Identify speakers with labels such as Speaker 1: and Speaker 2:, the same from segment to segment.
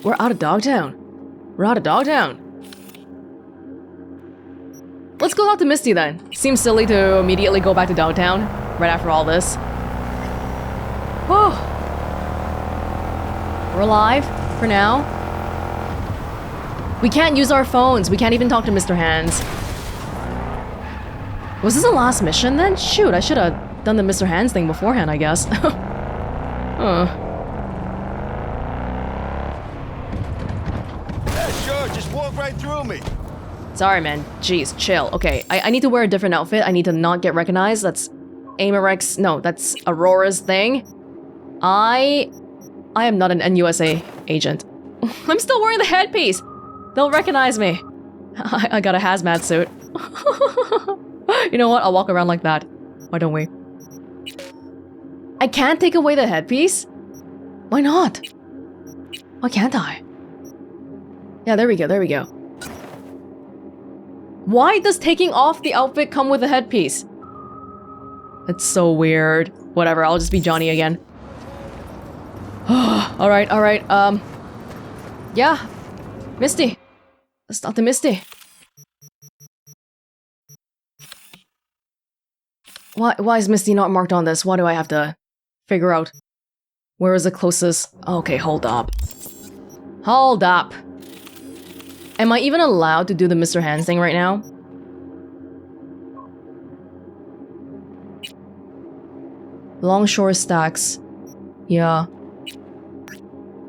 Speaker 1: We're out of Dogtown. We're out of Dogtown. Let's go talk to Misty then. Seems silly to immediately go back to Dogtown right after all this. Whew. We're alive for now. We can't use our phones. We can't even talk to Mr. Hands. Was this the last mission then? Shoot, I should have done the Mr. Hands thing beforehand, I guess.
Speaker 2: Yeah, sure, just walk right through me.
Speaker 1: Sorry, man. Jeez, chill. Okay, I need to wear a different outfit. I need to not get recognized. That's Amarex. No, that's Aurora's thing. I am not an NUSA agent. I'm still wearing the headpiece. They'll recognize me. I got a hazmat suit. You know what? I'll walk around like that. Why don't we? I can't take away the headpiece? Why not? Why can't I? Yeah, there we go, there we go. Why does taking off the outfit come with a headpiece? It's so weird. Whatever, I'll just be Johnny again. Alright, alright, yeah. Misty. Let's talk to Misty. Why is Misty not marked on this? Why do I have to figure out where is the closest? Okay, hold up. Hold up. Am I even allowed to do the Mr. Hands thing right now? Longshore stacks. Yeah.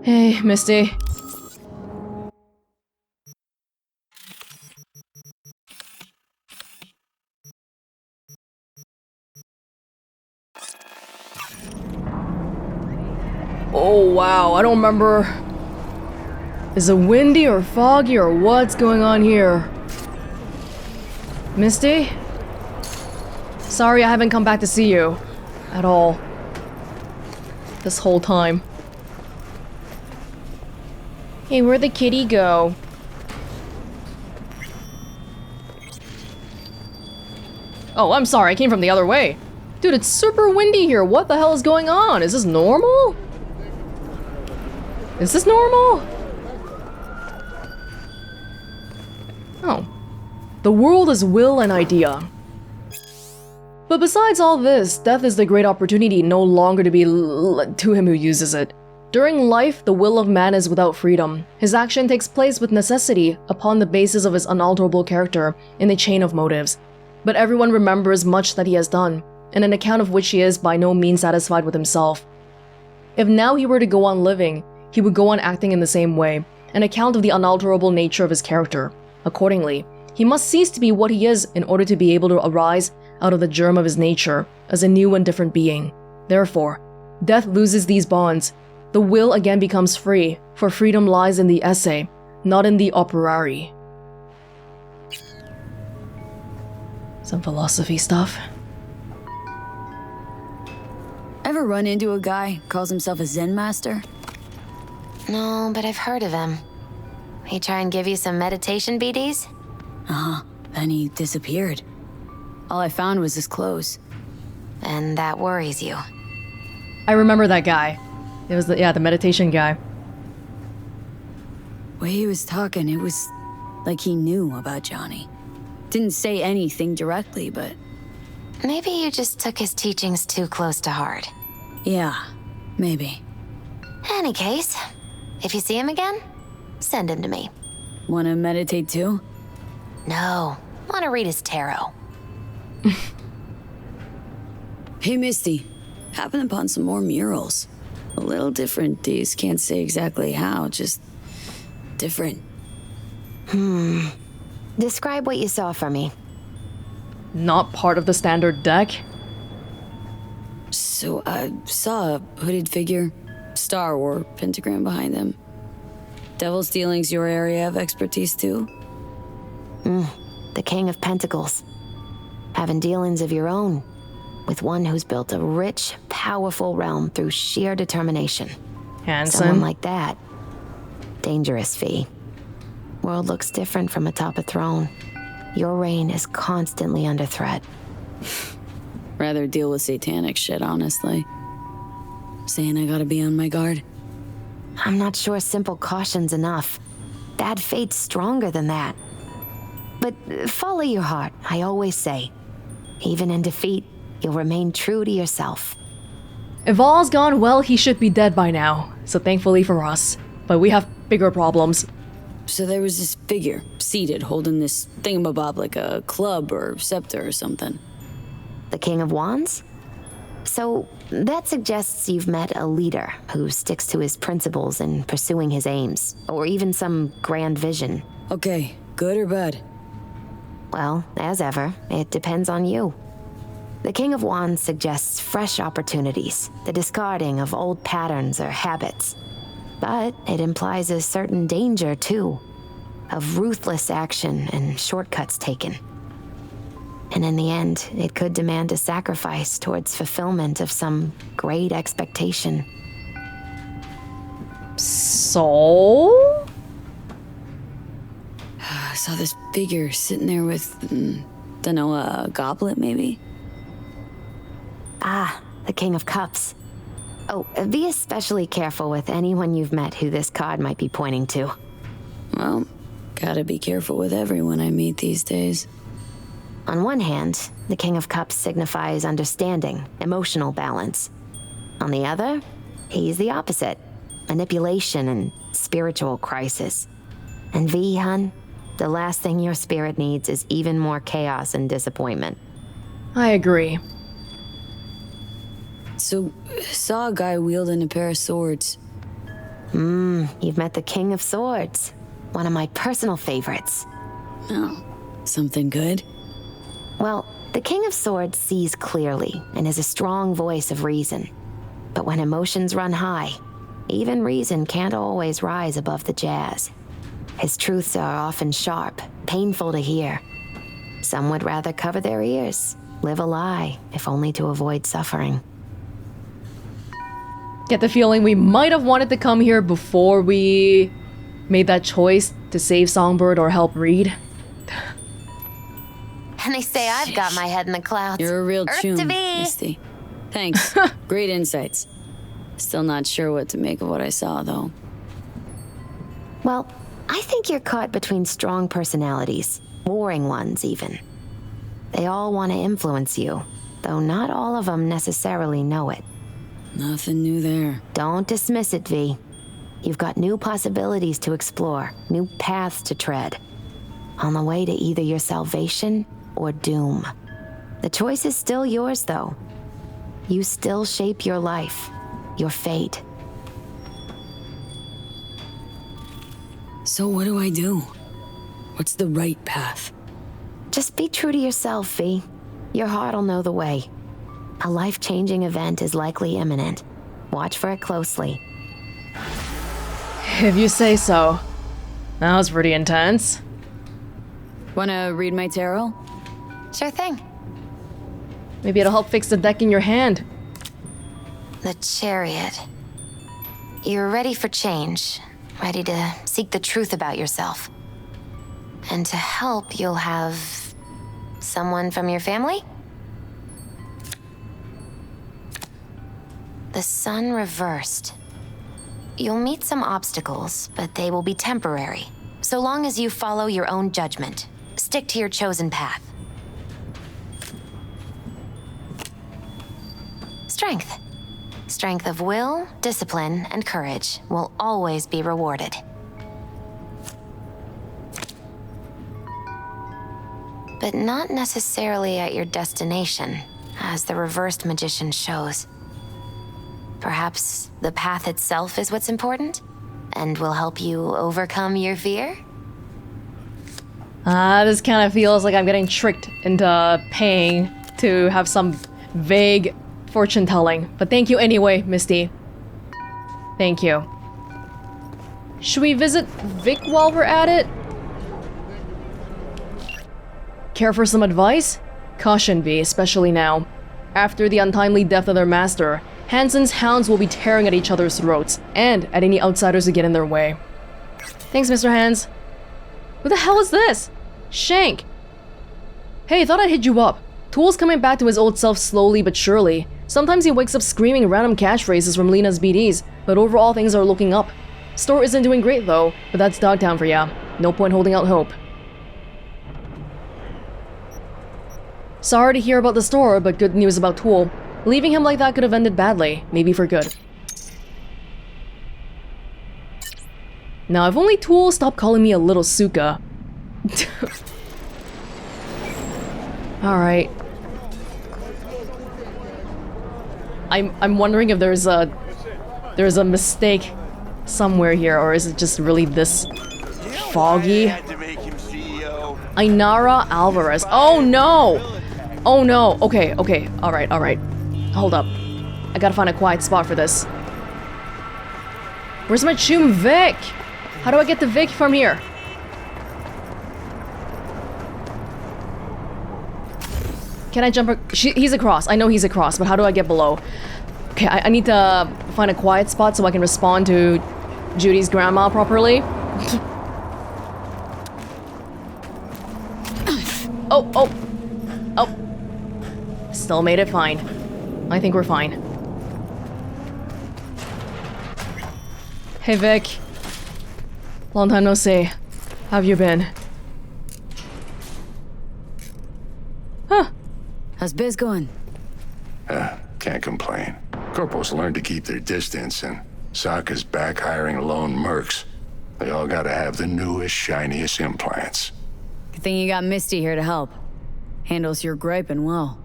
Speaker 1: Hey, Misty. Oh wow, I don't remember. Is it windy or foggy or what's going on here? Misty? Sorry I haven't come back to see you. At all. This whole time. Hey, where'd the kitty go? Oh, I'm sorry, I came from the other way. Dude, it's super windy here. What the hell is going on? Is this normal? Is this normal? Oh. The world is will and idea. But besides all this, death is the great opportunity no longer to be to him who uses it. During life, the will of man is without freedom. His action takes place with necessity upon the basis of his unalterable character in a chain of motives. But everyone remembers much that he has done, and an account of which he is by no means satisfied with himself. If now he were to go on living, he would go on acting in the same way, an account of the unalterable nature of his character. Accordingly, he must cease to be what he is in order to be able to arise out of the germ of his nature as a new and different being. Therefore, death loses these bonds. The will again becomes free, for freedom lies in the esse, not in the operari. Some philosophy stuff.
Speaker 3: Ever run into a guy who calls himself a Zen master?
Speaker 4: No, but I've heard of him. He try and give you some meditation BDs?
Speaker 3: Then he disappeared. All I found was his clothes.
Speaker 4: And that worries you.
Speaker 1: I remember that guy. It was the meditation guy.
Speaker 3: Way he was talking, it was like he knew about Johnny. Didn't say anything directly, but...
Speaker 4: Maybe you just took his teachings too close to heart.
Speaker 3: Yeah, maybe.
Speaker 4: Any case, if you see him again, send him to me.
Speaker 3: Wanna meditate too?
Speaker 4: No, wanna read his tarot.
Speaker 3: Hey, Misty. Happened upon some more murals. A little different, these. Can't say exactly how, just... different.
Speaker 4: Describe what you saw for me.
Speaker 1: Not part of the standard deck.
Speaker 3: So, I saw a hooded figure, star or pentagram behind them. Devil's Dealing's your area of expertise too?
Speaker 4: The King of Pentacles. Having dealings of your own, with one who's built a rich, powerful realm through sheer determination.
Speaker 1: Hansen.
Speaker 4: Someone like that. Dangerous, Fee. World looks different from atop a throne. Your reign is constantly under threat.
Speaker 3: Rather deal with satanic shit, honestly. Saying I gotta be on my guard.
Speaker 4: I'm not sure simple caution's enough. Bad fate's stronger than that. But follow your heart, I always say. Even in defeat, you'll remain true to yourself.
Speaker 1: If all's gone well, he should be dead by now, so thankfully for us. But we have bigger problems.
Speaker 3: So there was this figure, seated, holding this thingamabob like a club or scepter or something.
Speaker 4: The King of Wands? So that suggests you've met a leader who sticks to his principles in pursuing his aims, or even some grand vision.
Speaker 3: Okay, good or bad?
Speaker 4: Well, as ever, it depends on you. The King of Wands suggests fresh opportunities, the discarding of old patterns or habits. But it implies a certain danger, too, of ruthless action and shortcuts taken. And in the end, it could demand a sacrifice towards fulfillment of some great expectation.
Speaker 1: So?
Speaker 3: I saw this figure sitting there with, dunno, a goblet maybe?
Speaker 4: Ah, the King of Cups. Oh, be especially careful with anyone you've met who this card might be pointing to.
Speaker 3: Well, gotta be careful with everyone I meet these days.
Speaker 4: On one hand, the King of Cups signifies understanding, emotional balance. On the other, he's the opposite, manipulation and spiritual crisis. And V, hun, the last thing your spirit needs is even more chaos and disappointment.
Speaker 1: I agree.
Speaker 3: So, saw a guy wielding a pair of swords.
Speaker 4: You've met the King of Swords, one of my personal favorites.
Speaker 3: Oh, something good?
Speaker 4: Well, the King of Swords sees clearly and is a strong voice of reason. But when emotions run high, even reason can't always rise above the jazz. His truths are often sharp, painful to hear. Some would rather cover their ears, live a lie, if only to avoid suffering.
Speaker 1: Get the feeling we might have wanted to come here before we made that choice to save Songbird or help Reed.
Speaker 4: And they say I've got my head in the clouds.
Speaker 3: You're a real
Speaker 4: Earth
Speaker 3: chum,
Speaker 4: to be.
Speaker 3: Misty. Thanks. Great insights. Still not sure what to make of what I saw, though.
Speaker 4: Well, I think you're caught between strong personalities, warring ones even. They all want to influence you, though not all of them necessarily know it.
Speaker 3: Nothing new there.
Speaker 4: Don't dismiss it, V. You've got new possibilities to explore, new paths to tread. On the way to either your salvation or doom. The choice is still yours, though. You still shape your life, your fate.
Speaker 3: So what do I do? What's the right path?
Speaker 4: Just be true to yourself, V. Your heart'll know the way. A life-changing event is likely imminent. Watch for it closely.
Speaker 1: If you say so. That was pretty intense.
Speaker 3: Wanna read my tarot?
Speaker 4: Sure thing.
Speaker 1: Maybe it'll help fix the deck in your hand.
Speaker 4: The Chariot. You're ready for change. Ready to seek the truth about yourself. And to help, you'll have someone from your family? The Sun reversed. You'll meet some obstacles, but they will be temporary. So long as you follow your own judgment. Stick to your chosen path. Strength. Strength of will, discipline, and courage will always be rewarded. But not necessarily at your destination, as the reversed magician shows. Perhaps the path itself is what's important, and will help you overcome your fear?
Speaker 1: This kind of feels like I'm getting tricked into paying to have some vague fortune telling. But thank you anyway, Misty. Thank you. Should we visit Vic while we're at it? Care for some advice? Caution, V, especially now. After the untimely death of their master, Hansen's hounds will be tearing at each other's throats, and at any outsiders who get in their way. Thanks, Mr. Hans. Who the hell is this? Shank! Hey, thought I'd hit you up. Tool's coming back to his old self slowly but surely. Sometimes he wakes up screaming random catchphrases from Lena's BDs, but overall things are looking up. Store isn't doing great though, but that's Dogtown for ya. No point holding out hope. Sorry to hear about the store, but good news about Tool. Leaving him like that could have ended badly, maybe for good. Now, if only Tool stopped calling me a little Suka. Alright. I'm wondering if there's a mistake somewhere here, or is it just really this foggy? Ainara Alvarez. Oh no! Oh no! Okay, okay. Alright, alright. Hold up. I gotta find a quiet spot for this. Where's my Chum Vic? How do I get to Vic from here? Can I jump? He's across. I know he's across, but how do I get below? Okay, I need to find a quiet spot so I can respond to Judy's grandma properly. Oh, oh, oh. Still made it fine. I think we're fine. Hey, Vic. Long time no see. How have you been? Huh.
Speaker 3: How's biz going?
Speaker 5: Can't complain. Corporals learn to keep their distance, and Sokka's back hiring lone mercs. They all gotta have the newest, shiniest implants.
Speaker 3: Good thing you got Misty here to help. Handles your griping well.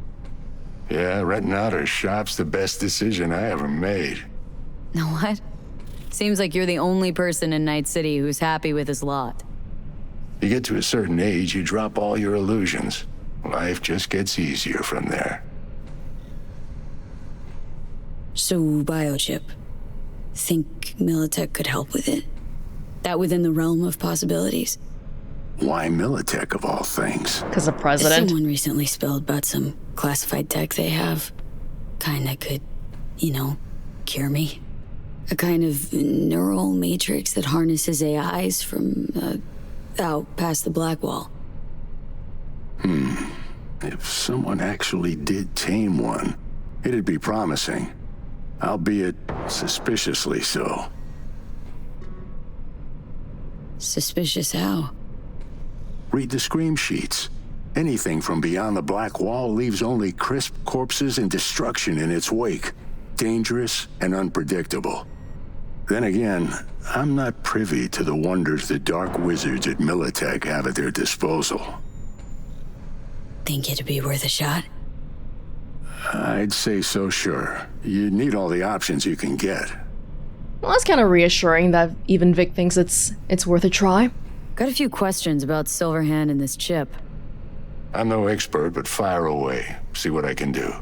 Speaker 5: Yeah, renting out her shop's the best decision I ever made.
Speaker 3: Know what? Seems like you're the only person in Night City who's happy with his lot.
Speaker 5: You get to a certain age, you drop all your illusions. Life just gets easier from there.
Speaker 3: So, biochip. Think Militech could help with it? That within the realm of possibilities?
Speaker 5: Why Militech of all things?
Speaker 1: Because the president.
Speaker 3: Someone recently spilled about some classified tech they have. Kinda could, you know, cure me. A kind of neural matrix that harnesses AIs from, out past the black wall.
Speaker 5: If someone actually did tame one, it'd be promising. Albeit suspiciously so.
Speaker 3: Suspicious how?
Speaker 5: Read the scream sheets. Anything from beyond the black wall leaves only crisp corpses and destruction in its wake. Dangerous and unpredictable. Then again, I'm not privy to the wonders the dark wizards at Militech have at their disposal.
Speaker 3: Think it'd be worth a shot?
Speaker 5: I'd say so, sure. You need all the options you can get.
Speaker 1: Well, that's kind of reassuring that even Vic thinks it's worth a try.
Speaker 3: Got a few questions about Silverhand and this chip.
Speaker 5: I'm no expert, but fire away. See what I can do.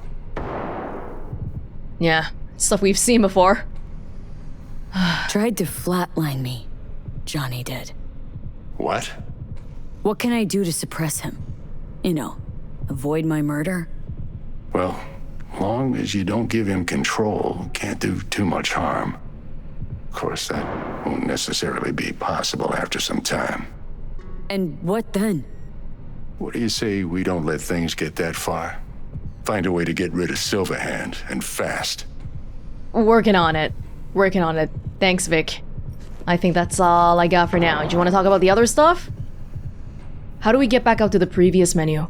Speaker 1: Yeah, stuff we've seen before.
Speaker 3: Tried to flatline me. Johnny did.
Speaker 5: What?
Speaker 3: What can I do to suppress him? You know, avoid my murder?
Speaker 5: Well, long as you don't give him control, can't do too much harm. Of course, that won't necessarily be possible after some time.
Speaker 3: And what then?
Speaker 5: What do you say we don't let things get that far? Find a way to get rid of Silverhand, and fast.
Speaker 1: Working on it. Working on it. Thanks, Vic. I think that's all I got for now. Do you want to talk about the other stuff? How do we get back out to the previous menu?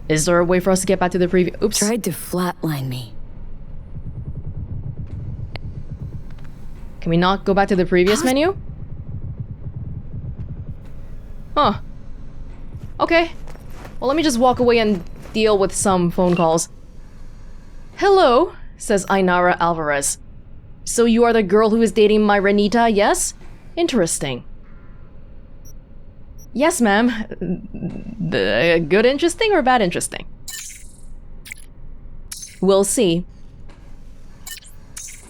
Speaker 1: Is there a way for us to get back to the previous... Oops.
Speaker 3: Tried to flatline me.
Speaker 1: Can we not go back to the previous menu? Huh. Okay. Well, let me just walk away and deal with some phone calls. Hello, says Ainara Alvarez. So you are the girl who is dating my Renita, yes? Interesting. Yes, ma'am. Good interesting or bad interesting? We'll see.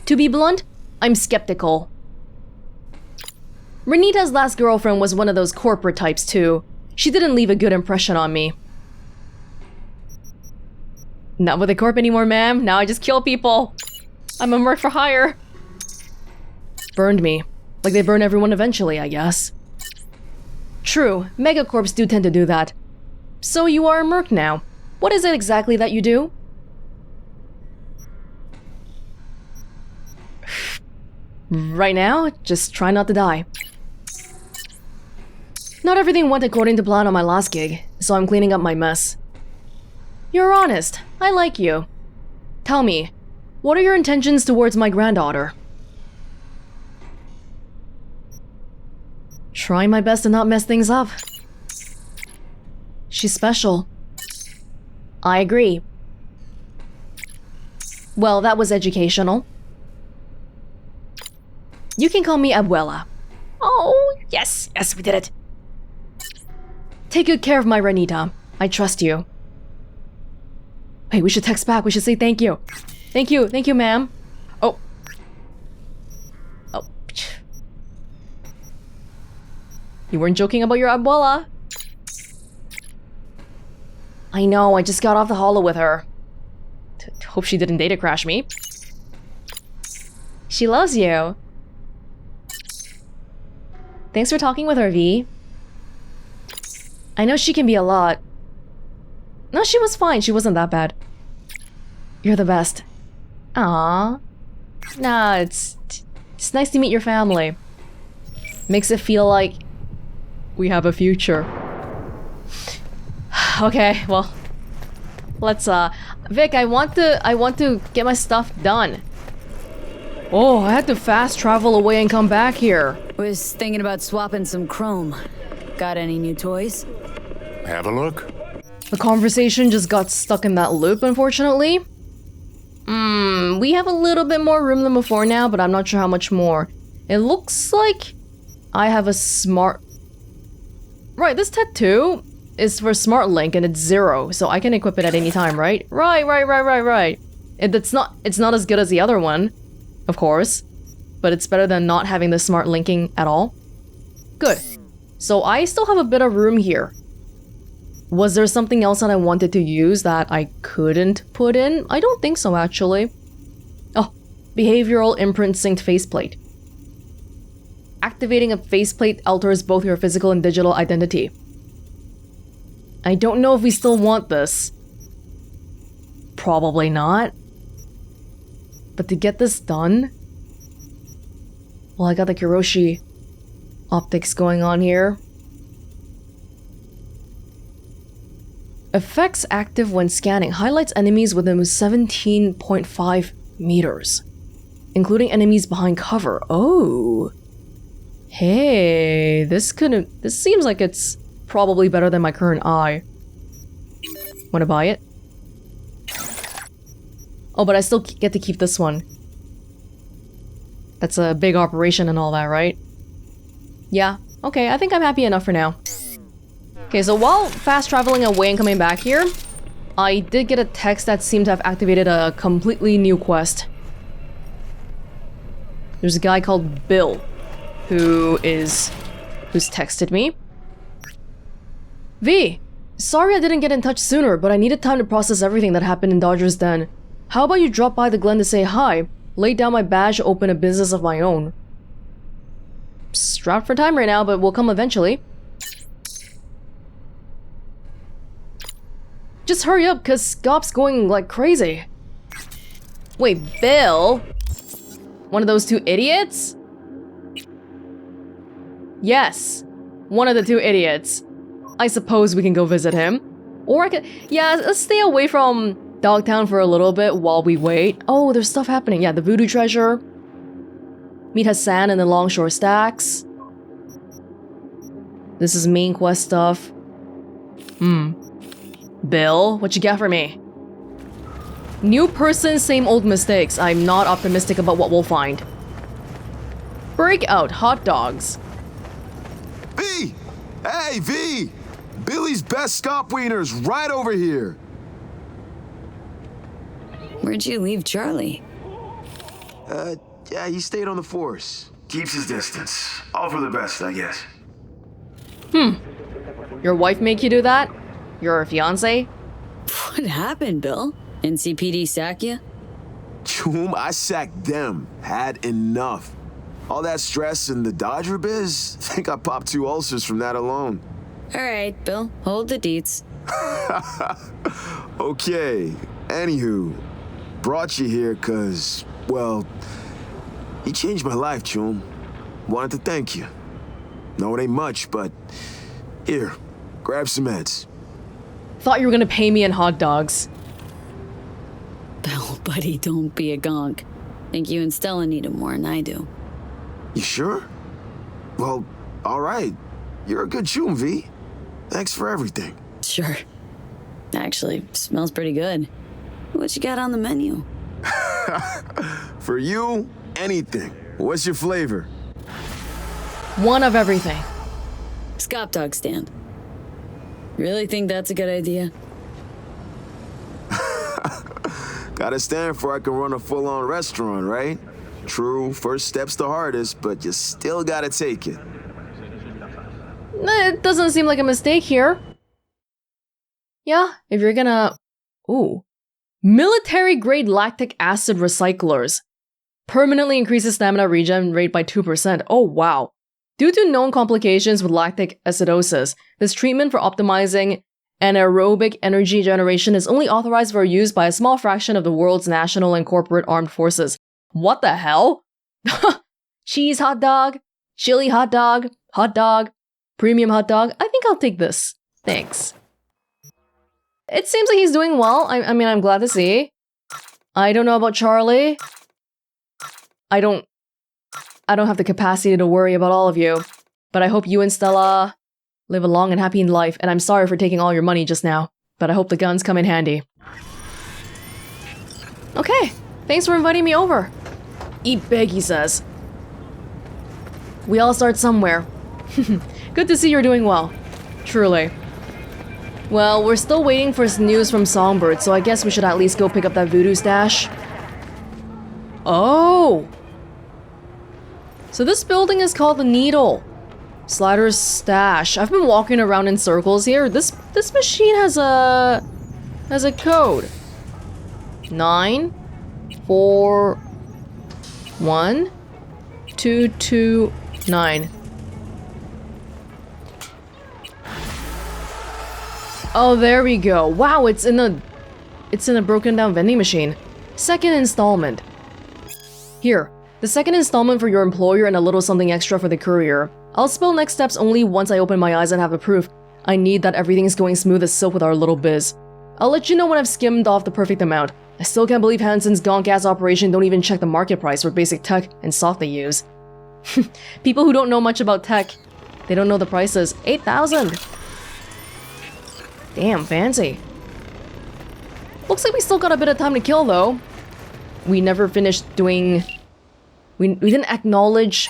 Speaker 1: To be blunt, I'm skeptical. Renita's last girlfriend was one of those corporate types too. She didn't leave a good impression on me. Not with the corp anymore, ma'am. Now I just kill people. I'm a merc for hire. Burned me. Like they burn everyone eventually, I guess. True, megacorps do tend to do that. So you are a merc now. What is it exactly that you do? Right now, just try not to die. Not everything went according to plan on my last gig, so I'm cleaning up my mess. You're honest. I like you. Tell me, what are your intentions towards my granddaughter? Trying my best to not mess things up. She's special. I agree. Well, that was educational. You can call me Abuela. Oh, yes, yes, we did it. Take good care of my Renita. I trust you. Hey, we should text back. We should say thank you. Thank you, ma'am. Oh. Oh. You weren't joking about your Abuela. I know, I just got off the holo with her. Hope she didn't data crash me. She loves you. Thanks for talking with her, V. I know she can be a lot. No, she was fine. She wasn't that bad. You're the best. Aww. Nah, it's nice to meet your family. Makes it feel like we have a future. Okay, well, let's Vic, I want to get my stuff done. Oh, I had to fast travel away and come back here.
Speaker 3: Was thinking about swapping some chrome. Got any new toys?
Speaker 5: Have a look.
Speaker 1: The conversation just got stuck in that loop, unfortunately. We have a little bit more room than before now, but I'm not sure how much more. It looks like I have a smart... Right, this tattoo is for Smart Link and it's 0, so I can equip it at any time, right? Right. It's not as good as the other one, of course, but it's better than not having the smart linking at all. Good. So I still have a bit of room here. Was there something else that I wanted to use that I couldn't put in? I don't think so, actually. Oh, behavioral imprint synced faceplate. Activating a faceplate alters both your physical and digital identity. I don't know if we still want this. Probably not. But to get this done... Well, I got the Kiroshi optics going on here. Effects active when scanning. Highlights enemies within 17.5 meters. Including enemies behind cover. Oh. Hey, this seems like it's probably better than my current eye. Wanna buy it? Oh, but I still get to keep this one. That's a big operation and all that, right? Yeah, okay, I think I'm happy enough for now. Okay, so while fast traveling away and coming back here, I did get a text that seemed to have activated a completely new quest. There's a guy called Bill who's texted me. V, sorry I didn't get in touch sooner, but I needed time to process everything that happened in Dodger's Den. How about you drop by the Glen to say hi, lay down my badge, open a business of my own. Strapped for time right now, but we'll come eventually. Just hurry up, cause Scop's going like crazy. Wait, Bill? One of those two idiots? Yes, one of the two idiots. I suppose we can go visit him. Or I could... Yeah, let's stay away from Dogtown for a little bit while we wait. Oh, there's stuff happening. Yeah, the Voodoo Treasure. Meet Hassan in the Longshore Stacks. This is main quest stuff. Bill, what you got for me? New person, same old mistakes. I'm not optimistic about what we'll find. Break out hot dogs.
Speaker 2: V! Hey, V! Billy's best Scop Wiener's right over here.
Speaker 3: Where'd you leave Charlie?
Speaker 2: Yeah, he stayed on the force.
Speaker 5: Keeps his distance. All for the best, I guess.
Speaker 1: Your wife make you do that? Your fiance?
Speaker 3: What happened, Bill? NCPD sack you?
Speaker 2: Choom, I sacked them. Had enough. All that stress in the Dodger biz? Think I popped 2 ulcers from that alone.
Speaker 3: All right, Bill, hold the deets.
Speaker 2: Okay, anywho, brought you here cause, well, You changed my life, Chum. Wanted to thank you. No, it ain't much, but here, grab some meds.
Speaker 1: Thought you were gonna pay me in hot dogs.
Speaker 3: Oh, buddy, don't be a gonk. Think you and Stella need him more than I do.
Speaker 2: You sure? Well, all right. You're a good Chum, V. Thanks for everything.
Speaker 3: Sure. Actually, smells pretty good. What you got on the menu?
Speaker 2: For you, anything. What's your flavor?
Speaker 1: One of everything.
Speaker 3: Scop dog stand. Really think that's a good idea?
Speaker 2: Gotta stand for I can run a full-on restaurant, right? True, first step's the hardest, but you still gotta take it.
Speaker 1: It doesn't seem like a mistake here. Yeah, if you're gonna... Ooh. Military-grade lactic acid recyclers. Permanently increases stamina regen rate by 2%. Oh, wow. Due to known complications with lactic acidosis, this treatment for optimizing anaerobic energy generation is only authorized for use by a small fraction of the world's national and corporate armed forces. What the hell? Cheese hot dog, chili hot dog, premium hot dog. I think I'll take this. Thanks. It seems like he's doing well. I mean, I'm glad to see. I don't know about Charlie. I don't have the capacity to worry about all of you. But I hope you and Stella live a long and happy life. And I'm sorry for taking all your money just now. But I hope the guns come in handy. Okay. Thanks for inviting me over. Eat big, he says. We all start somewhere. Good to see you're doing well. Truly. Well, we're still waiting for news from Songbird, so I guess we should at least go pick up that voodoo stash. Oh! So this building is called the Needle. Slider's Stash. I've been walking around in circles here. This machine has a code. 9 4 1 2 2 9. Oh, there we go. Wow, it's in a broken down vending machine. Second installment. Here, the second installment for your employer and a little something extra for the courier. I'll spill next steps only once I open my eyes and have the proof. I need that everything's going smooth as silk with our little biz. I'll let you know when I've skimmed off the perfect amount. I still can't believe Hansen's gonk-ass operation don't even check the market price for basic tech and soft they use. People who don't know much about tech, they don't know the prices. 8,000! Damn, fancy. Looks like we still got a bit of time to kill, though. We never finished doing... We didn't acknowledge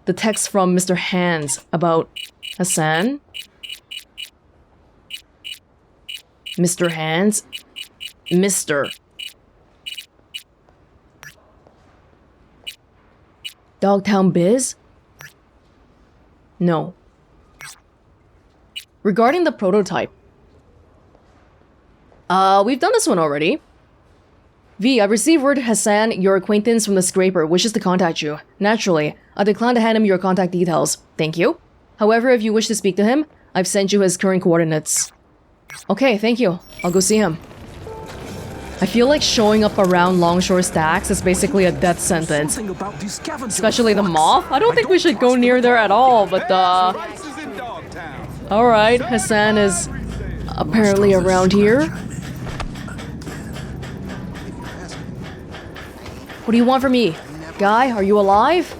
Speaker 1: the text from Mr. Hands about Hassan. Mr. Hands? Mr. Dogtown Biz? No. Regarding the prototype. We've done this one already. V, I've received word Hassan, your acquaintance from the scraper, wishes to contact you. Naturally, I decline to hand him your contact details. Thank you. However, if you wish to speak to him, I've sent you his current coordinates. Okay, thank you. I'll go see him. I feel like showing up around Longshore Stacks is basically a death sentence. Especially the moth. I don't think we should go near there at all, but alright, Hassan is apparently around here. What do you want from me? Guy, are you alive?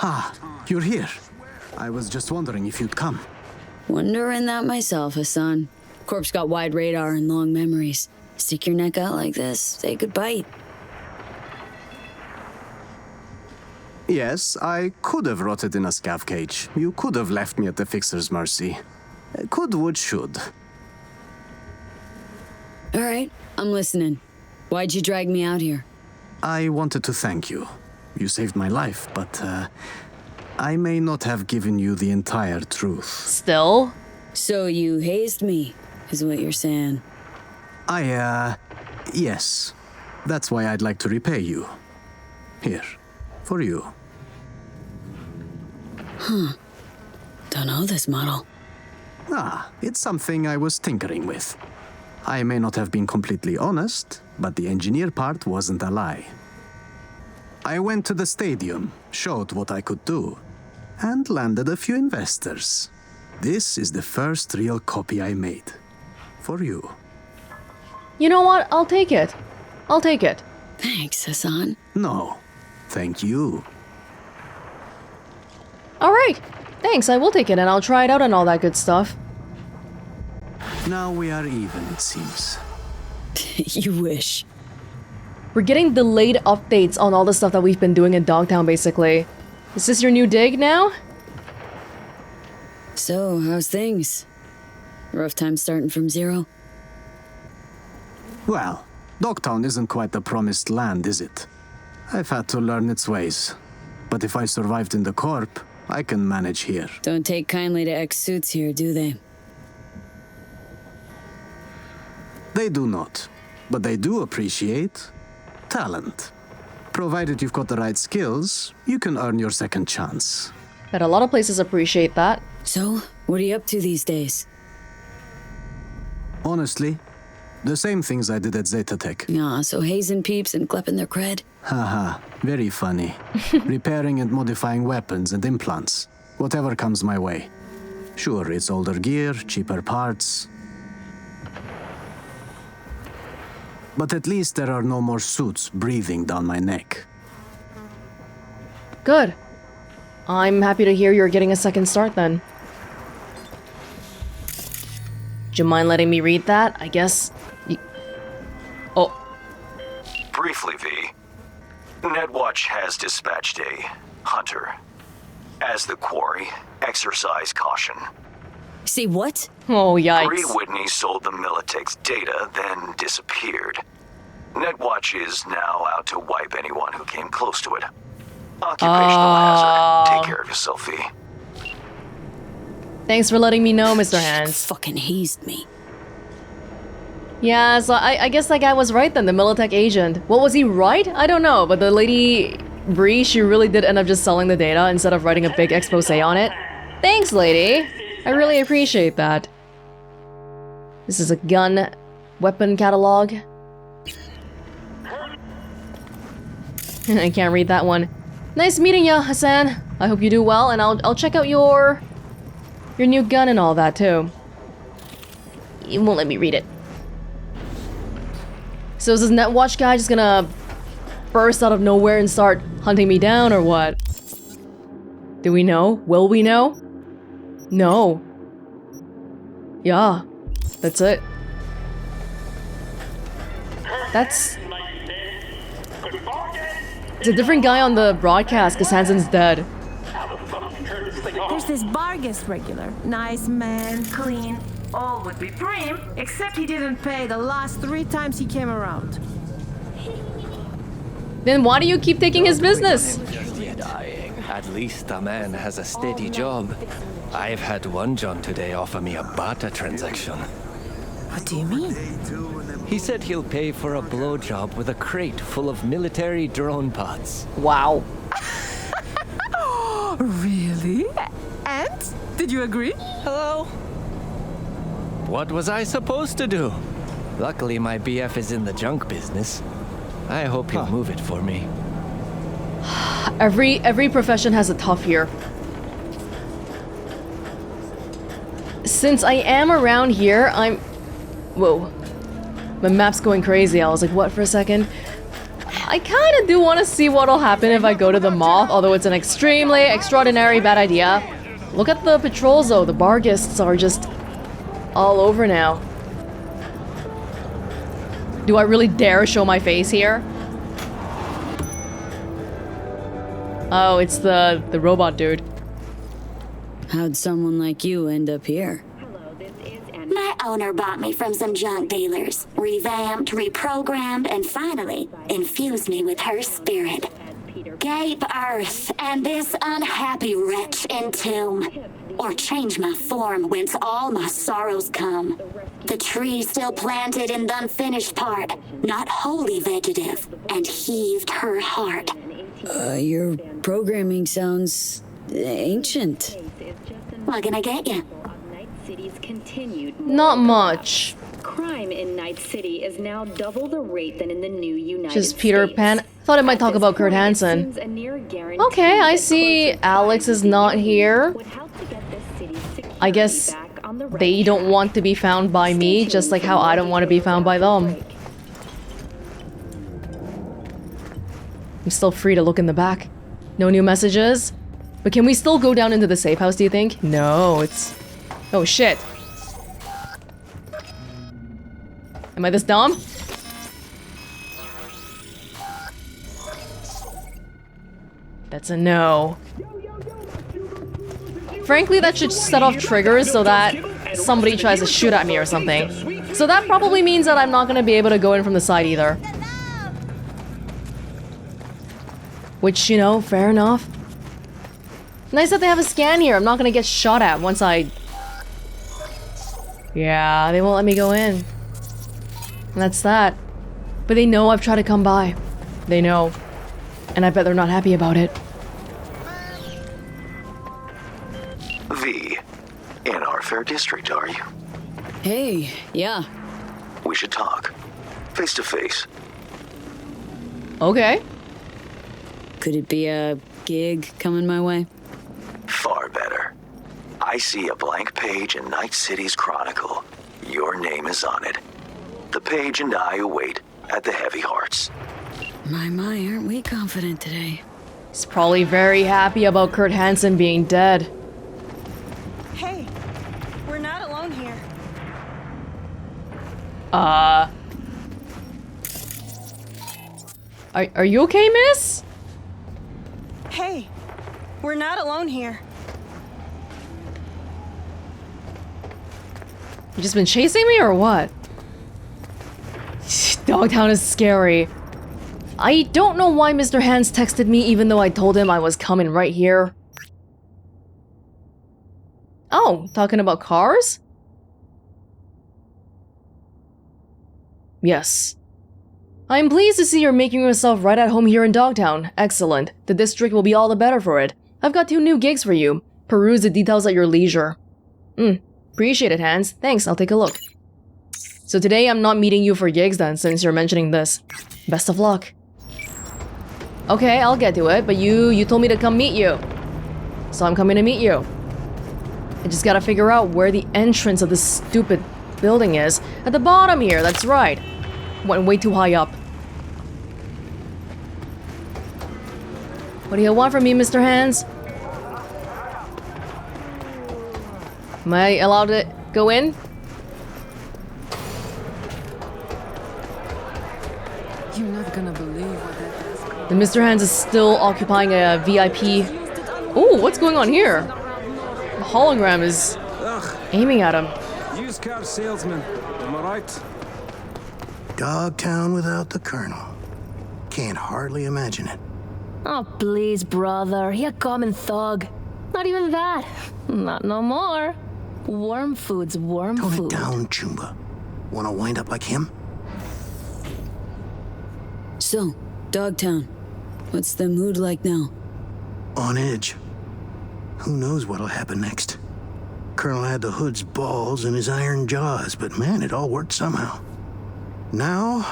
Speaker 6: Ah, you're here. I was just wondering if you'd come.
Speaker 3: Wondering that myself, Hassan. Corpse got wide radar and long memories. Stick your neck out like this, they could bite.
Speaker 6: Yes, I could have rotted in a scav cage. You could have left me at the Fixer's mercy. Could would should.
Speaker 3: Alright, I'm listening. Why'd you drag me out here?
Speaker 6: I wanted to thank you. You saved my life, but I may not have given you the entire truth.
Speaker 1: Still?
Speaker 3: So you hazed me, is what you're saying.
Speaker 6: Yes. That's why I'd like to repay you. Here, for you.
Speaker 3: Don't know this model.
Speaker 6: Ah, it's something I was tinkering with. I may not have been completely honest, but the engineer part wasn't a lie. I went to the stadium, showed what I could do, and landed a few investors. This is the first real copy I made. For you.
Speaker 1: You know what? I'll take it. I'll take it.
Speaker 3: Thanks, Hassan.
Speaker 6: No, thank you.
Speaker 1: Alright. Thanks, I will take it and I'll try it out and all that good stuff.
Speaker 6: Now we are even, it seems.
Speaker 3: You wish.
Speaker 1: We're getting delayed updates on all the stuff that we've been doing in Dogtown, basically. Is this your new dig now?
Speaker 3: So, how's things? Rough time starting from zero?
Speaker 6: Well, Dogtown isn't quite the promised land, is it? I've had to learn its ways. But if I survived in the Corp, I can manage here.
Speaker 3: Don't take kindly to ex-suits here, do they?
Speaker 6: They do not. But they do appreciate talent. Provided you've got the right skills, you can earn your second chance.
Speaker 1: Bet a lot of places appreciate that.
Speaker 3: So, what are you up to these days?
Speaker 6: Honestly, the same things I did at Zetatech.
Speaker 3: Yeah, so hazing peeps and klepping their cred?
Speaker 6: Haha, very funny. Repairing and modifying weapons and implants. Whatever comes my way. Sure, it's older gear, cheaper parts. But at least there are no more suits breathing down my neck.
Speaker 1: Good. I'm happy to hear you're getting a second start then. Do you mind letting me read that? I guess... Oh.
Speaker 7: Briefly, V. Netwatch has dispatched a hunter. As the quarry, exercise caution.
Speaker 3: See what?
Speaker 1: Oh,
Speaker 7: Bree
Speaker 1: yikes.
Speaker 7: Whitney sold the Militech's data, then disappeared. Netwatch is now out to wipe anyone who came close to it. Occupational hazard. Take care of yourself, V.
Speaker 1: Thanks for letting me know, Mr. Hans.
Speaker 3: Fucking hazed me.
Speaker 1: Yeah, so I guess that guy was right then, the Militech agent. What, was he right? I don't know, but the lady Bree, she really did end up just selling the data instead of writing a big expose on it. Thanks, lady. I really appreciate that. This is a gun weapon catalog. I can't read that one. Nice meeting ya, Hassan. I hope you do well, and I'll check out your new gun and all that too. You won't let me read it. So is this Netwatch guy just gonna burst out of nowhere and start hunting me down or what? Do we know? Will we know? No. Yeah. That's it. That's... It's a different guy on the broadcast because Hansen's dead.
Speaker 8: There's this Vargas regular. Nice man, clean. All would be prim, except he didn't pay the last 3 times he came around.
Speaker 1: Then why do you keep taking his business?
Speaker 9: Dying. At least a man has a steady job. I've had one John today offer me a barter transaction.
Speaker 8: What do you mean?
Speaker 9: He said he'll pay for a blowjob with a crate full of military drone parts.
Speaker 1: Wow.
Speaker 8: Really? And? Did you agree?
Speaker 9: Hello? What was I supposed to do? Luckily, my BF is in the junk business. I hope you'll move it for me.
Speaker 1: Every profession has a tough year. Since I am around here, I'm... Whoa. My map's going crazy. I was like, what for a second? I kind of do want to see what'll happen if I go to the Moth, although it's an extremely, extraordinary bad idea. Look at the patrols though. The Bargists are just all over now. Do I really dare show my face here? Oh, it's the robot dude.
Speaker 3: How'd someone like you end up here?
Speaker 10: My owner bought me from some junk dealers, revamped, reprogrammed, and finally infused me with her spirit. Gape Earth and this unhappy wretch entomb, or change my form whence all my sorrows come. The tree still planted in the unfinished part, not wholly vegetative, and heaved her heart.
Speaker 3: Your programming sounds ancient.
Speaker 10: What can I get you?
Speaker 1: Not much.
Speaker 11: Crime in Night City is now double the rate than in the new United
Speaker 1: Just Peter
Speaker 11: States.
Speaker 1: Pan. Thought it might talk about Kurt Hansen. Okay, I see Alex is not here. I guess they don't want to be found by me, just like how I don't want to be found by them. I'm still free to look in the back. No new messages? But can we still go down into the safe house, do you think? No, it's... Oh shit. Am I this dumb? That's a no. Frankly, that should set off triggers so that somebody tries to shoot at me or something. So that probably means that I'm not gonna be able to go in from the side either. Which, you know, fair enough. Nice that they have a scan here. I'm not gonna get shot at once I... Yeah, they won't let me go in. And that's that. But they know I've tried to come by. They know. And I bet they're not happy about it.
Speaker 7: V, in our fair district, are you?
Speaker 3: Hey, yeah.
Speaker 7: We should talk. Face to face.
Speaker 1: Okay.
Speaker 3: Could it be a gig coming my way?
Speaker 7: Far better. I see a blank page in Night City's chronicle. Your name is on it. The page and I await at the Heavy Hearts.
Speaker 3: My, aren't we confident today?
Speaker 1: He's probably very happy about Kurt Hansen being dead.
Speaker 8: Hey, we're not alone here.
Speaker 1: Are you okay, miss?
Speaker 8: Hey, we're not alone here.
Speaker 1: You just been chasing me or what? Dogtown is scary. I don't know why Mr. Hans texted me even though I told him I was coming right here. Oh, talking about cars? Yes. I am pleased to see you're making yourself right at home here in Dogtown. Excellent. The district will be all the better for it. I've got 2 new gigs for you. Peruse the details at your leisure. Appreciate it, Hans. Thanks, I'll take a look. So today I'm not meeting you for gigs then, since you're mentioning this. Best of luck. Okay, I'll get to it, but you told me to come meet you. So I'm coming to meet you. I just gotta figure out where the entrance of this stupid building is. At the bottom here, that's right. Went way too high up. What do you want from me, Mr. Hans? Am I allowed to go in?
Speaker 12: You're not gonna believe what that is.
Speaker 1: The Mr. Hans is still occupying a VIP. Oh, what's going on here? The hologram is aiming at him.
Speaker 13: Used car salesman, am I right?
Speaker 14: Dogtown without the Colonel. Can't hardly imagine it.
Speaker 15: Oh, please, brother. He a common thug. Not even that. Not no more. Worm food's worm
Speaker 14: Tone
Speaker 15: food.
Speaker 14: it down, Chumba. Wanna wind up like him?
Speaker 3: So, Dogtown. What's the mood like now?
Speaker 14: On edge. Who knows what'll happen next? Colonel had the Hood's balls in his iron jaws, but man, it all worked somehow.
Speaker 15: Now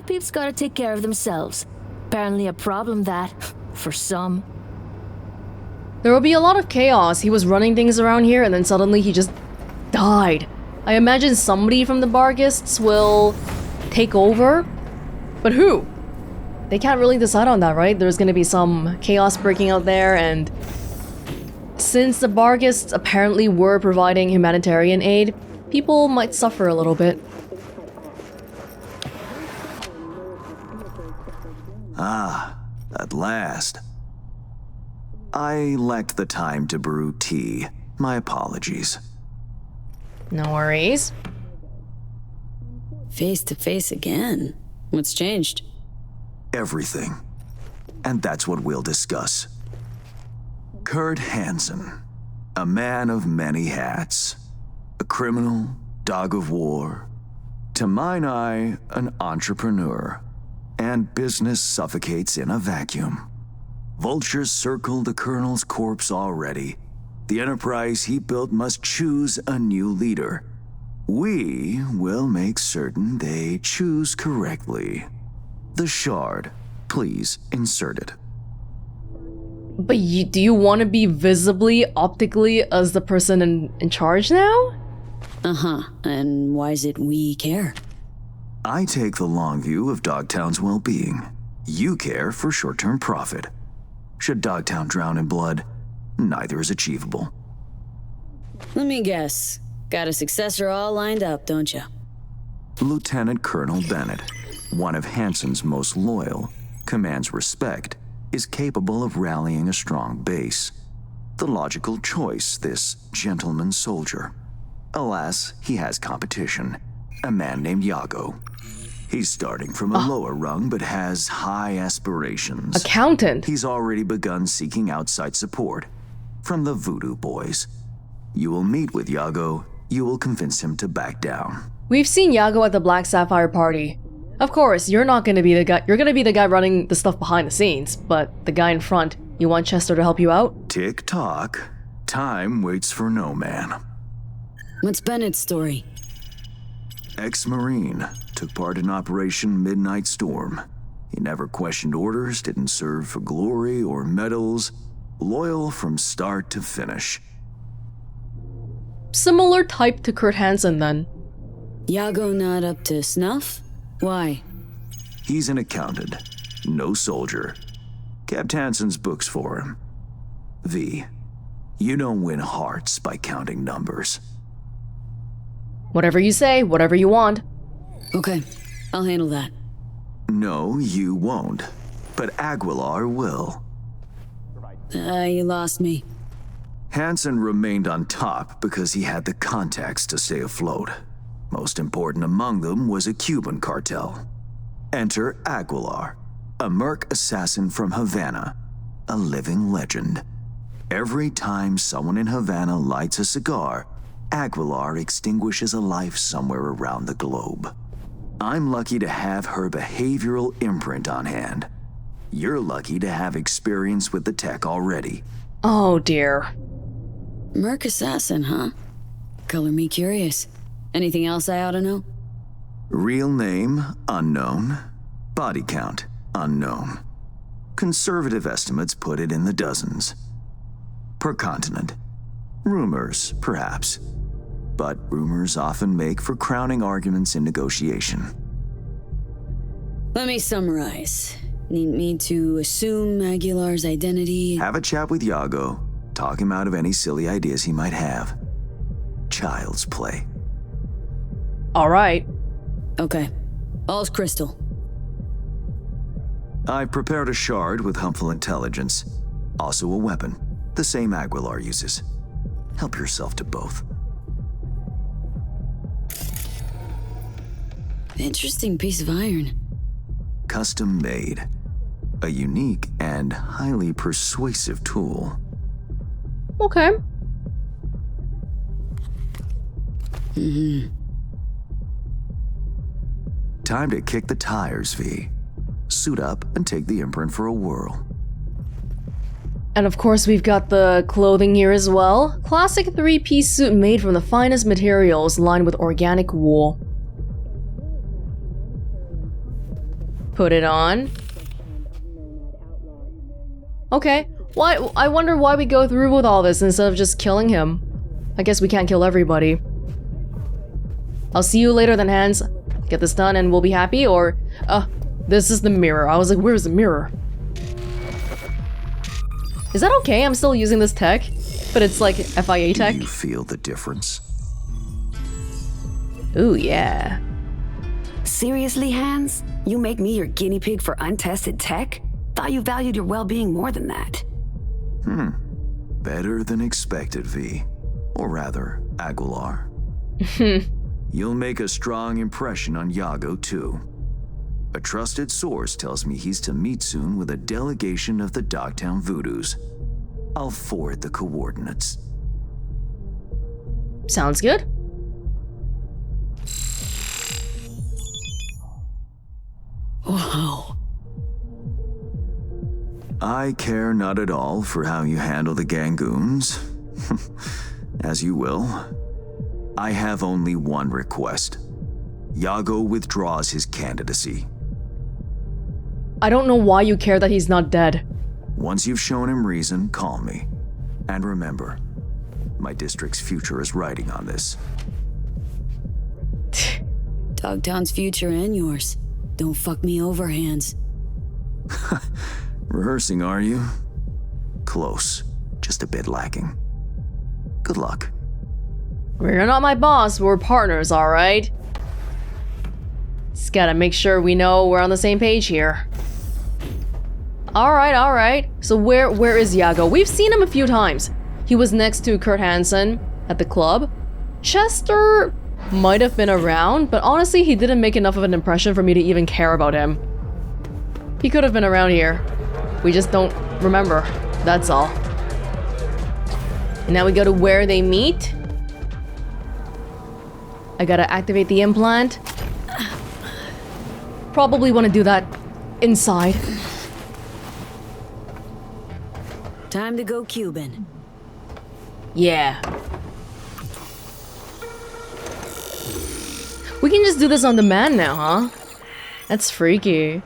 Speaker 15: peeps gotta take care of themselves. Apparently a problem that, for some.
Speaker 1: There will be a lot of chaos. He was running things around here and then suddenly he just died. I imagine somebody from the Bargists will take over. But who? They can't really decide on that, right? There's gonna be some chaos breaking out there, and since the Bargists apparently were providing humanitarian aid, people might suffer a little bit.
Speaker 7: Ah, at last. I lacked the time to brew tea. My apologies.
Speaker 1: No worries.
Speaker 3: Face to face again. What's changed?
Speaker 7: Everything. And that's what we'll discuss. Kurt Hansen, a man of many hats. A criminal, dog of war. To mine eye, an entrepreneur. And business suffocates in a vacuum. Vultures circle the Colonel's corpse already. The enterprise he built must choose a new leader. We will make certain they choose correctly. The shard, please insert it.
Speaker 1: But do you want to be visibly, optically, as the person in charge now?
Speaker 3: Uh-huh. And why is it we care?
Speaker 7: I take the long view of Dogtown's well-being. You care for short-term profit. Should Dogtown drown in blood, neither is achievable.
Speaker 3: Let me guess. Got a successor all lined up, don't you?
Speaker 7: Lieutenant Colonel Bennett, one of Hansen's most loyal, commands respect, is capable of rallying a strong base. The logical choice, this gentleman soldier. Alas, he has competition, a man named Yago. He's starting from a lower rung, but has high aspirations.
Speaker 1: Accountant.
Speaker 7: He's already begun seeking outside support from the Voodoo Boys. You will meet with Yago. You will convince him to back down.
Speaker 1: We've seen Yago at the Black Sapphire party. Of course, you're not gonna be the guy. You're gonna be the guy running the stuff behind the scenes, but the guy in front. You want Chester to help you out?
Speaker 7: Tick-tock. Time waits for no man.
Speaker 3: What's Bennett's story?
Speaker 7: Ex-Marine, took part in Operation Midnight Storm. He never questioned orders, didn't serve for glory or medals. Loyal from start to finish.
Speaker 1: Similar type to Kurt Hansen, then.
Speaker 3: Yago not up to snuff? Why?
Speaker 7: He's an accountant, no soldier. Kept Hansen's books for him. V, you don't win hearts by counting numbers.
Speaker 1: Whatever you say, whatever you want.
Speaker 3: Okay, I'll handle that.
Speaker 7: No, you won't. But Aguilar will.
Speaker 3: You lost me.
Speaker 7: Hansen remained on top because he had the contacts to stay afloat. Most important among them was a Cuban cartel. Enter Aguilar, a merc assassin from Havana, a living legend. Every time someone in Havana lights a cigar, Aguilar extinguishes a life somewhere around the globe. I'm lucky to have her behavioral imprint on hand. You're lucky to have experience with the tech already.
Speaker 1: Oh dear.
Speaker 3: Merc assassin, huh? Color me curious. Anything else I ought to know?
Speaker 7: Real name, unknown. Body count, unknown. Conservative estimates put it in the dozens. Per continent. Rumors, perhaps. But rumors often make for crowning arguments in negotiation.
Speaker 3: Let me summarize. Need me to assume Aguilar's identity?
Speaker 7: Have a chat with Yago. Talk him out of any silly ideas he might have. Child's play.
Speaker 1: Alright.
Speaker 3: Okay. All's crystal.
Speaker 7: I've prepared a shard with helpful intelligence. Also a weapon. The same Aguilar uses. Help yourself to both.
Speaker 3: Interesting piece of iron.
Speaker 7: Custom made. A unique and highly persuasive tool.
Speaker 1: Okay.
Speaker 7: Time to kick the tires, V. Suit up and take the imprint for a whirl.
Speaker 1: And of course we've got the clothing here as well. Classic 3-piece suit made from the finest materials lined with organic wool. Put it on. Okay. Why? I wonder why we go through with all this instead of just killing him. I guess we can't kill everybody. I'll see you later then, Hans. Get this done and we'll be happy, or... this is the mirror. I was like, where's the mirror? Is that okay? I'm still using this tech, but it's like FIA tech.
Speaker 7: Do you feel the difference?
Speaker 1: Ooh, yeah.
Speaker 16: Seriously, Hans? You make me your guinea pig for untested tech? Thought you valued your well-being more than that.
Speaker 7: Better than expected, V. Or rather, Aguilar. You'll make a strong impression on Yago, too. A trusted source tells me he's to meet soon with a delegation of the Dogtown Voodoos. I'll forward the coordinates.
Speaker 1: Sounds good.
Speaker 3: Wow.
Speaker 7: I care not at all for how you handle the Gangoons. As you will. I have only one request. Yago withdraws his candidacy.
Speaker 1: I don't know why you care that he's not dead.
Speaker 7: Once you've shown him reason, call me. And remember, my district's future is riding on this.
Speaker 3: Dogtown's future and yours. Don't fuck me over, Hans.
Speaker 7: Rehearsing, are you? Close. Just a bit lacking. Good luck.
Speaker 1: You're not my boss, we're partners, alright? Just gotta make sure we know we're on the same page here. Alright. So where is Yago? We've seen him a few times. He was next to Kurt Hansen at the club. Chester might have been around, but honestly, he didn't make enough of an impression for me to even care about him. He could have been around here. We just don't remember. That's all. And now we go to where they meet. I gotta activate the implant. Probably want to do that inside.
Speaker 3: Time to go Cuban.
Speaker 1: Yeah. We can just do this on demand now, huh? That's freaky.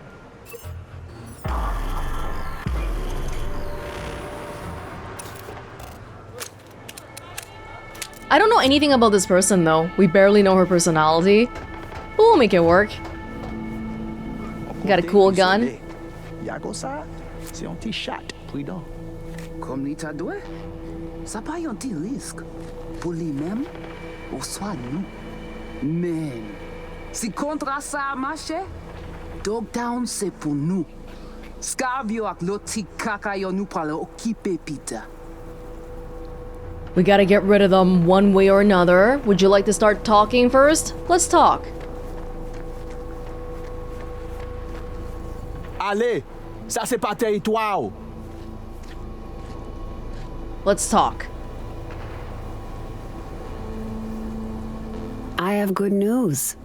Speaker 1: I don't know anything about this person though. We barely know her personality. But we'll make it work. Got a cool gun.
Speaker 17: Comme li ta dwe, sa pa yon ti risk pou li mem ou swa nou. Men, si kontra sa mache, Dogtown se pou nou. Skavyo ak lot ti kaka yon nou pale okipe pita.
Speaker 1: We gotta get rid of them one way or another. Would you like to start talking first? Let's talk.
Speaker 18: Allez, ça c'est pas territoire.
Speaker 1: Let's talk.
Speaker 16: I have good news.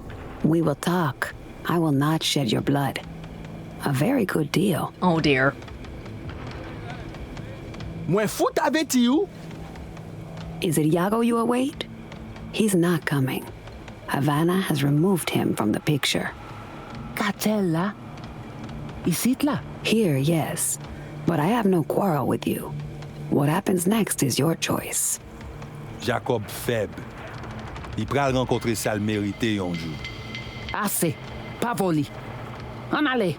Speaker 16: We will talk. I will not shed your blood. A very good deal.
Speaker 1: Oh dear.
Speaker 18: Mwen fout avec you.
Speaker 16: Is it Yago you await? He's not coming. Havana has removed him from the picture.
Speaker 17: Katel la? Isit la?
Speaker 16: Here, yes. But I have no quarrel with you. What happens next is your choice.
Speaker 19: Jacob faible. Il pral rencontrer sal mérité un jour.
Speaker 17: Assez. Pas voli. En allez.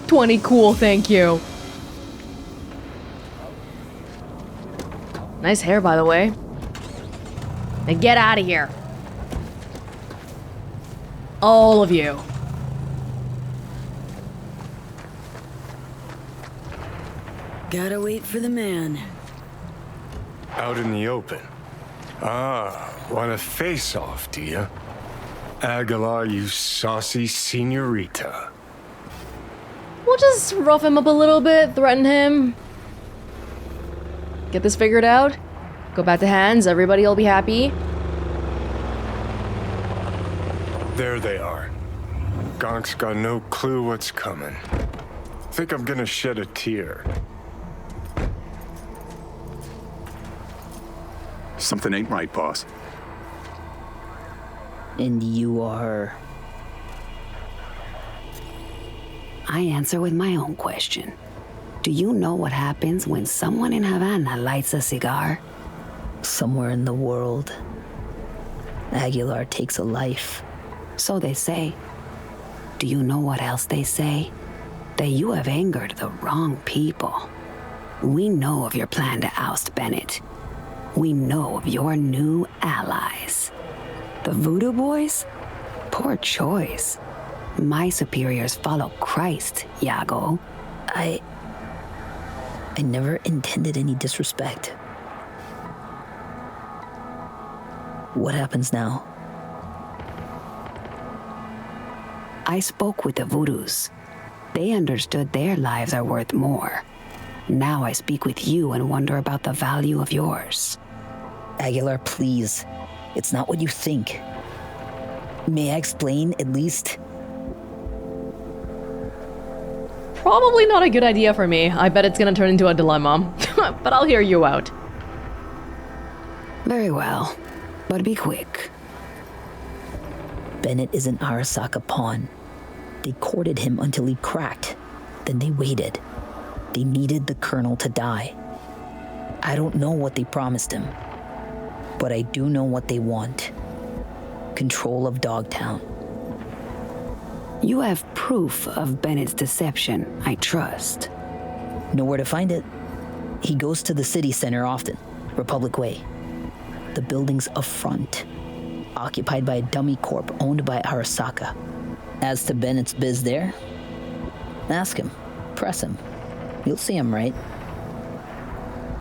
Speaker 1: 20 cool, thank you. Nice hair, by the way. Now get out of here. All of you.
Speaker 3: Gotta wait for the man.
Speaker 20: Out in the open. Ah, want a face-off, do you? Aguilar, you saucy senorita.
Speaker 1: We'll just rough him up a little bit, threaten him. Get this figured out. Go back to Hans, everybody will be happy.
Speaker 20: There they are. Gonk's got no clue what's coming. Think I'm gonna shed a tear.
Speaker 5: Something ain't right, boss.
Speaker 17: And you are...
Speaker 16: I answer with my own question. Do you know what happens when someone in Havana lights a cigar?
Speaker 17: Somewhere in the world, Aguilar takes a life.
Speaker 16: So they say. Do you know what else they say? That you have angered the wrong people. We know of your plan to oust Bennett. We know of your new allies. The Voodoo Boys? Poor choice. My superiors follow Christ, Yago.
Speaker 17: I never intended any disrespect. What happens now?
Speaker 16: I spoke with the Voodoos. They understood their lives are worth more. Now I speak with you and wonder about the value of yours.
Speaker 17: Aguilar, please. It's not what you think. May I explain, at least?
Speaker 1: Probably not a good idea for me. I bet it's gonna turn into a dilemma. But I'll hear you out.
Speaker 16: Very well. But be quick.
Speaker 21: Bennett is an Arasaka pawn. They courted him until he cracked. Then they waited. They needed the colonel to die. I don't know what they promised him, but I do know what they want. Control of Dogtown.
Speaker 16: You have proof of Bennett's deception, I trust.
Speaker 21: Know where to find it? He goes to the city center often, Republic Way. The building's a front, occupied by a dummy corp owned by Arasaka. As to Bennett's biz there, ask him, press him. You'll see him, right?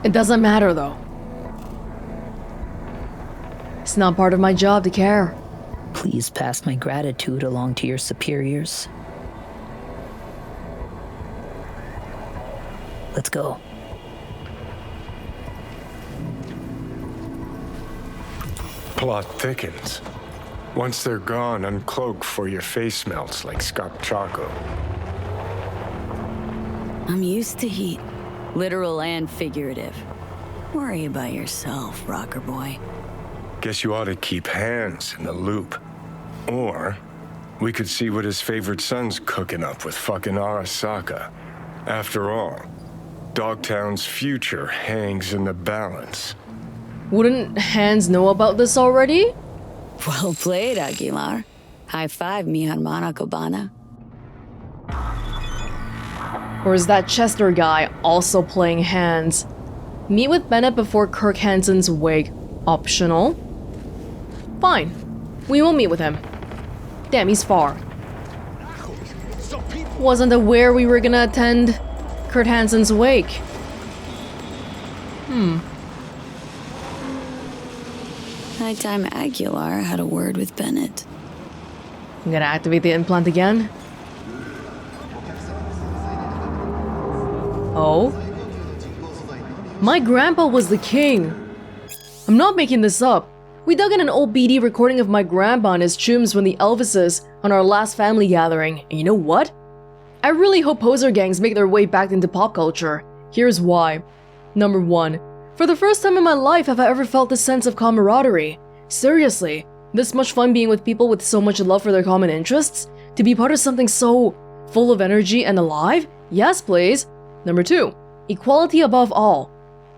Speaker 1: It doesn't matter, though. It's not part of my job to care.
Speaker 21: Please pass my gratitude along to your superiors. Let's go.
Speaker 20: Plot thickens. Once they're gone, uncloak for your face melts like Scott Choco.
Speaker 3: I'm used to heat, literal and figurative. Worry about yourself, rocker boy.
Speaker 20: Guess you ought to keep Hands in the loop. Or we could see what his favorite son's cooking up with fucking Arasaka. After all, Dogtown's future hangs in the balance.
Speaker 1: Wouldn't Hans know about this already?
Speaker 3: Well played, Aguilar. High five, mi hermana Cubana.
Speaker 1: Or is that Chester guy also playing Hans? Meet with Bennett before Kirk Hansen's wake. Optional. Fine. We will meet with him. Damn, he's far. Wasn't aware we were gonna attend Kurt Hansen's wake.
Speaker 3: Nighttime Aguilar had a word with Bennett.
Speaker 1: I'm gonna activate the implant again. Oh? My grandpa was the king. I'm not making this up. We dug in an old BD recording of my grandpa and his chums from the Elvises on our last family gathering, and you know what? I really hope poser gangs make their way back into pop culture. Here's why. Number 1. For the first time in my life have I ever felt this sense of camaraderie. Seriously, this much fun being with people with so much love for their common interests? To be part of something so full of energy and alive? Yes, please. Number 2. Equality above all.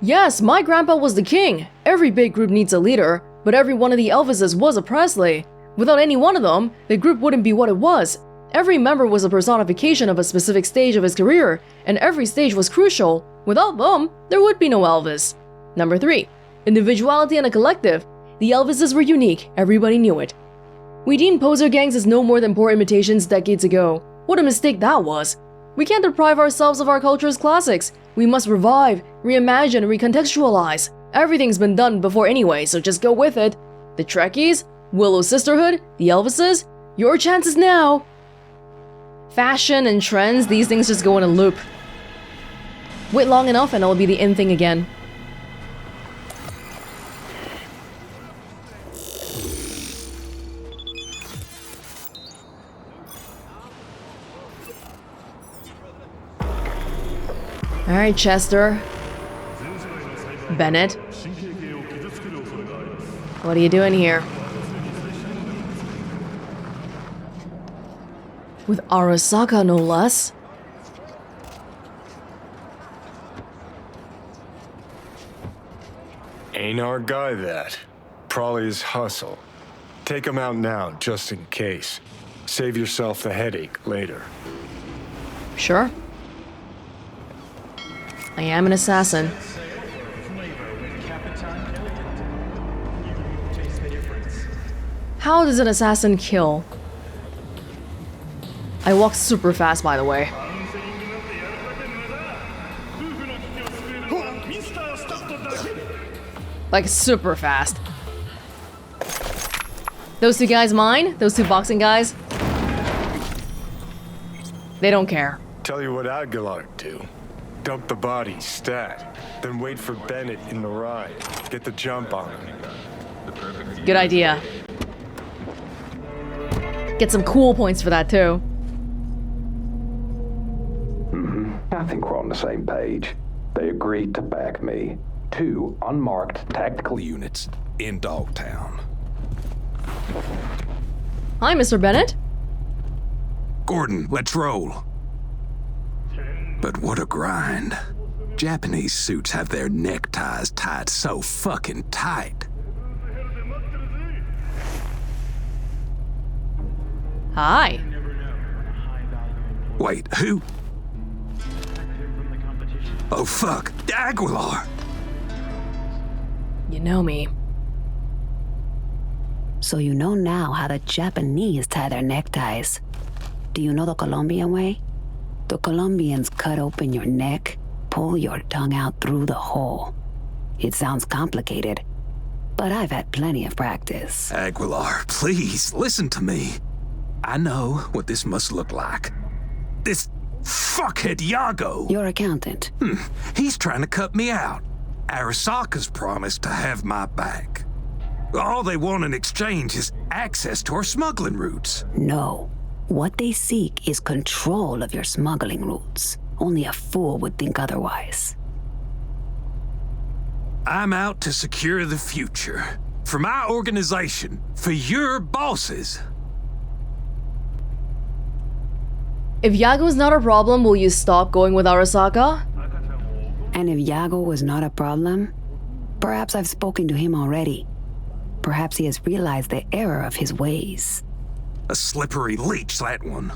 Speaker 1: Yes, my grandpa was the king. Every big group needs a leader, but every one of the Elvises was a Presley. Without any one of them, the group wouldn't be what it was. Every member was a personification of a specific stage of his career, and every stage was crucial. Without them, there would be no Elvis. Number 3. Individuality and a collective. The Elvises were unique, everybody knew it. We deemed poser gangs as no more than poor imitations decades ago. What a mistake that was. We can't deprive ourselves of our culture's classics. We must revive, reimagine, recontextualize. Everything's been done before anyway, so just go with it. The Trekkies, Willow Sisterhood, the Elvises, your chance is now. Fashion and trends, these things just go in a loop. Wait long enough and it'll be the in thing again. Alright, Chester. Bennett. What are you doing here? With Arasaka, no less.
Speaker 20: Ain't our guy that. Probably his hustle. Take him out now, just in case. Save yourself the headache later.
Speaker 1: Sure. I am an assassin. How does an assassin kill? I walk super fast, by the way. Like, super fast. Those two guys mine? Those two boxing guys? They don't care.
Speaker 20: Tell you what Aguilar do. Dump the body, stat. Then wait for Bennett in the ride. Get the jump on him.
Speaker 1: Good idea. Get some cool points for that, too.
Speaker 22: I think we're on the same page. They agreed to back me.
Speaker 4: 2 unmarked tactical units in Dogtown.
Speaker 1: Hi, Mr. Bennett.
Speaker 5: Gordon, let's roll. But what a grind. Japanese suits have their neckties tied so fucking tight.
Speaker 1: Hi.
Speaker 5: Wait, who? Oh fuck, Aguilar!
Speaker 1: You know me.
Speaker 16: So you know now how the Japanese tie their neckties. Do you know the Colombian way? The Colombians cut open your neck, pull your tongue out through the hole. It sounds complicated, but I've had plenty of practice.
Speaker 5: Aguilar, please, listen to me. I know what this must look like. This fuckhead Yago.
Speaker 16: Your accountant.
Speaker 5: He's trying to cut me out. Arasaka's promised to have my back. All they want in exchange is access to our smuggling routes.
Speaker 16: No. What they seek is control of your smuggling routes. Only a fool would think otherwise.
Speaker 5: I'm out to secure the future. For my organization. For your bosses.
Speaker 1: If Yago's not a problem, will you stop going with Arasaka?
Speaker 16: And if Yago was not a problem, perhaps I've spoken to him already. Perhaps he has realized the error of his ways.
Speaker 5: A slippery leech, that one.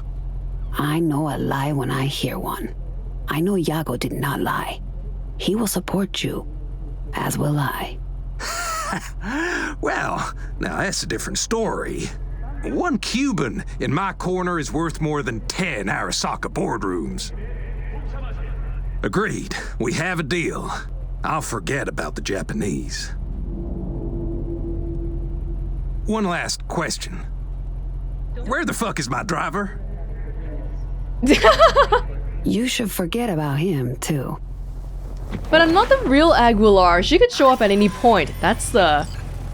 Speaker 16: I know a lie when I hear one. I know Yago did not lie. He will support you, as will I.
Speaker 5: Well, now that's a different story. 1 Cuban in my corner is worth more than 10 Arasaka boardrooms. Agreed. We have a deal. I'll forget about the Japanese. One last question. Where the fuck is my driver?
Speaker 16: You should forget about him, too.
Speaker 1: But I'm not the real Aguilar. She could show up at any point. That's the...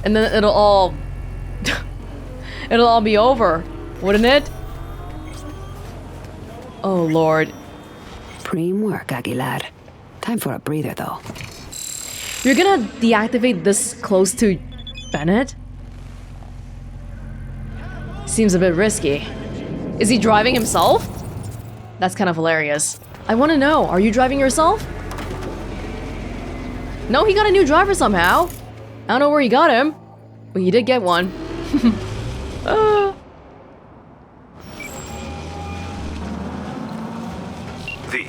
Speaker 1: And then it'll all... it'll all be over, wouldn't it? Oh, Lord.
Speaker 16: Preem work, Aguilar. Time for a breather, though.
Speaker 1: You're gonna deactivate this close to Bennett? Seems a bit risky. Is he driving himself? That's kind of hilarious. I want to know, are you driving yourself? No, he got a new driver somehow. I don't know where he got him, but he did get one.
Speaker 7: V,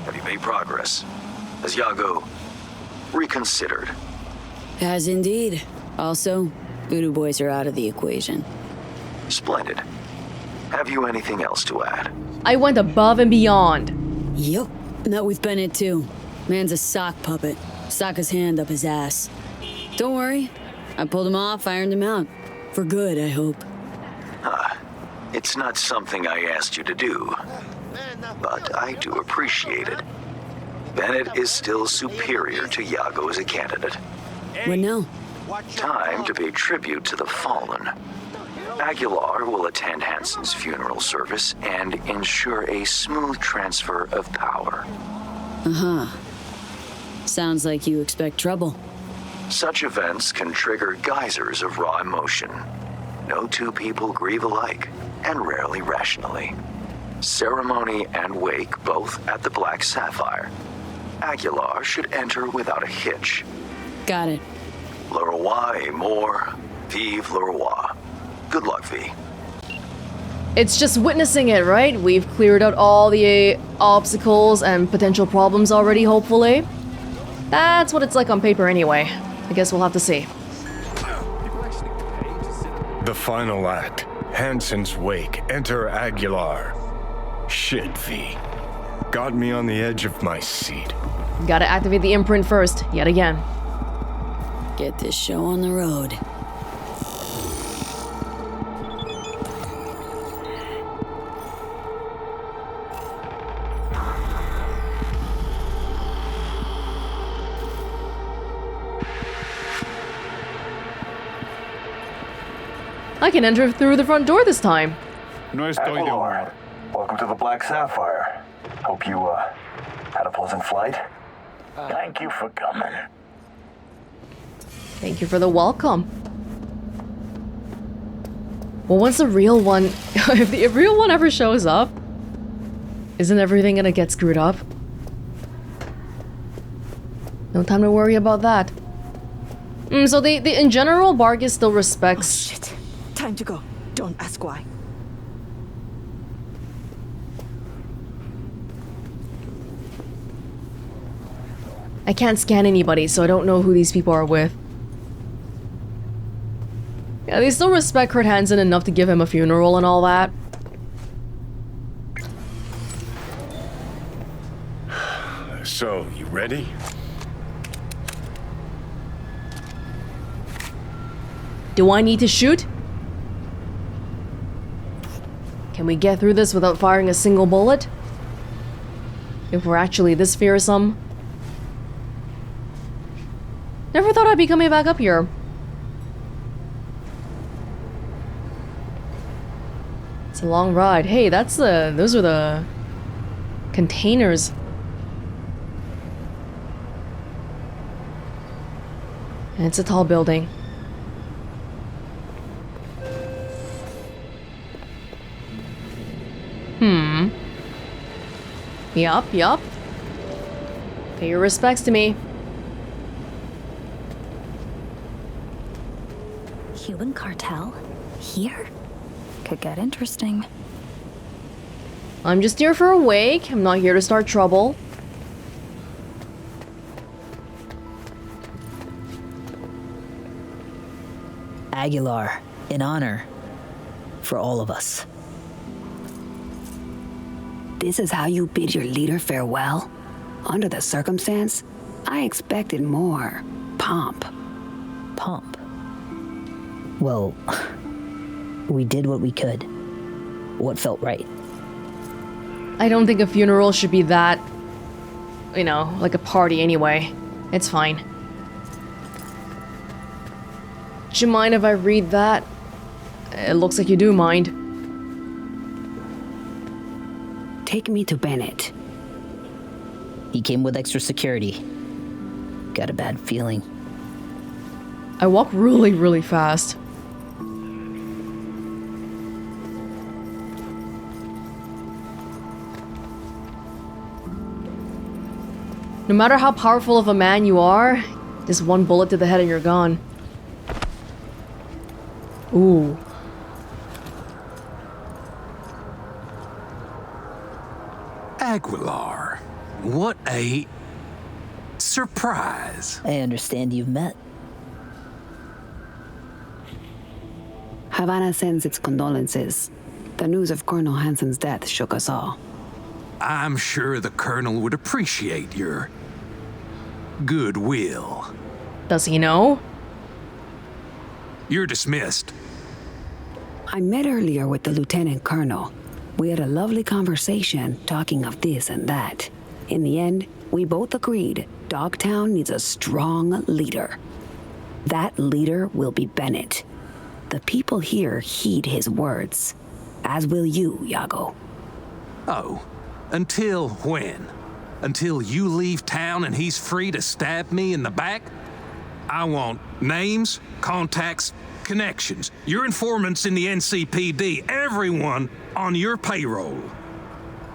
Speaker 7: have you made progress? Has Yago reconsidered?
Speaker 3: Has indeed. Also, Voodoo Boys are out of the equation.
Speaker 7: Splendid. Have you anything else to add?
Speaker 1: I went above and beyond.
Speaker 3: Yup. Met with Bennett too. Man's a sock puppet. Sokka's hand up his ass. Don't worry. I pulled him off, ironed him out. For good, I hope.
Speaker 7: It's not something I asked you to do, but I do appreciate it. Bennett is still superior to Yago as a candidate.
Speaker 3: What now?
Speaker 7: Time to pay tribute to the fallen. Aguilar will attend Hansen's funeral service and ensure a smooth transfer of power.
Speaker 3: Uh-huh. Sounds like you expect trouble.
Speaker 7: Such events can trigger geysers of raw emotion. No two people grieve alike, and rarely rationally. Ceremony and wake both at the Black Sapphire. Aguilar should enter without a hitch.
Speaker 3: Got it.
Speaker 7: Le roi est mort, vive le roi. Good luck, V.
Speaker 1: It's just witnessing it, right? We've cleared out all the obstacles and potential problems already, hopefully. That's what it's like on paper anyway. I guess we'll have to see.
Speaker 20: The final act. Hansen's wake. Enter Aguilar. Shit, V. Got me on the edge of my seat.
Speaker 1: Gotta activate the imprint first, yet again.
Speaker 3: Get this show on the road.
Speaker 1: I can enter through the front door this time.
Speaker 22: Aguilar, welcome to the Black Sapphire. Hope you, had a pleasant flight. Thank you for coming.
Speaker 1: Thank you for the welcome. Well, once the real one... if the real one ever shows up, isn't everything gonna get screwed up? No time to worry about that. So in general, Bargus still respects...
Speaker 2: Oh, shit. Time to go. Don't ask why.
Speaker 1: I can't scan anybody, so I don't know who these people are with. Yeah, they still respect Kurt Hansen enough to give him a funeral and all that.
Speaker 20: So, you ready?
Speaker 1: Do I need to shoot? Can we get through this without firing a single bullet? If we're actually this fearsome? Never thought I'd be coming back up here. It's a long ride. Hey, those are the containers. And it's a tall building. Yup. Pay your respects to me.
Speaker 6: Cuban cartel? Here? Could get interesting.
Speaker 1: I'm just here for a wake. I'm not here to start trouble.
Speaker 21: Aguilar, in honor. For all of us.
Speaker 16: This is how you bid your leader farewell? Under the circumstance, I expected more pomp.
Speaker 21: Pomp? Well, we did what we could. What felt right.
Speaker 1: I don't think a funeral should be that, you know, like a party anyway. It's fine. Do you mind if I read that? It looks like you do mind.
Speaker 16: Take me to Bennett.
Speaker 21: He came with extra security. Got a bad feeling.
Speaker 1: I walk really, really fast. No matter how powerful of a man you are, just one bullet to the head and you're gone. Ooh.
Speaker 4: Aguilar, what a surprise.
Speaker 21: I understand you've met.
Speaker 16: Havana sends its condolences. The news of Colonel Hansen's death shook us all.
Speaker 4: I'm sure the Colonel would appreciate your goodwill.
Speaker 1: Does he know?
Speaker 4: You're dismissed.
Speaker 16: I met earlier with the Lieutenant Colonel. We had a lovely conversation talking of this and that. In the end, we both agreed Dogtown needs a strong leader. That leader will be Bennett. The people here heed his words, as will you, Iago.
Speaker 4: Oh, until when? Until you leave town and he's free to stab me in the back? I want names, contacts, connections, your informants in the NCPD, everyone on your payroll.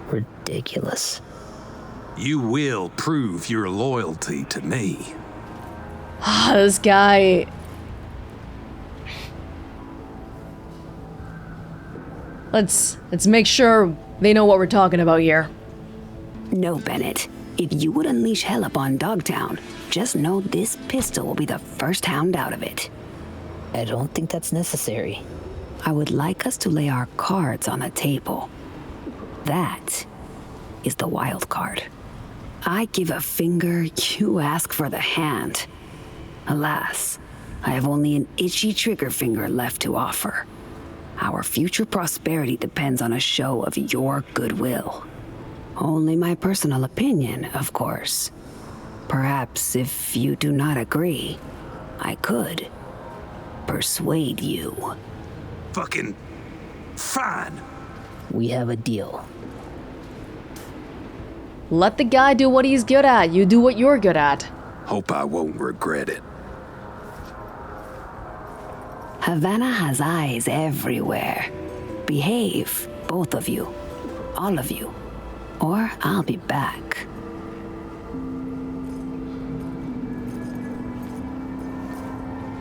Speaker 21: Ridiculous.
Speaker 4: You will prove your loyalty to me.
Speaker 1: This guy... Let's make sure they know what we're talking about here.
Speaker 16: No, Bennett. If you would unleash hell upon Dogtown, just know this pistol will be the first hound out of it.
Speaker 21: I don't think that's necessary.
Speaker 16: I would like us to lay our cards on the table. That is the wild card. I give a finger, you ask for the hand. Alas, I have only an itchy trigger finger left to offer. Our future prosperity depends on a show of your goodwill. Only my personal opinion, of course. Perhaps if you do not agree, I could persuade you.
Speaker 4: Fucking fine.
Speaker 21: We have a deal.
Speaker 1: Let the guy do what he's good at. You do what you're good at.
Speaker 4: Hope I won't regret it.
Speaker 16: Havana has eyes everywhere. Behave, both of you. All of you. Or I'll be back.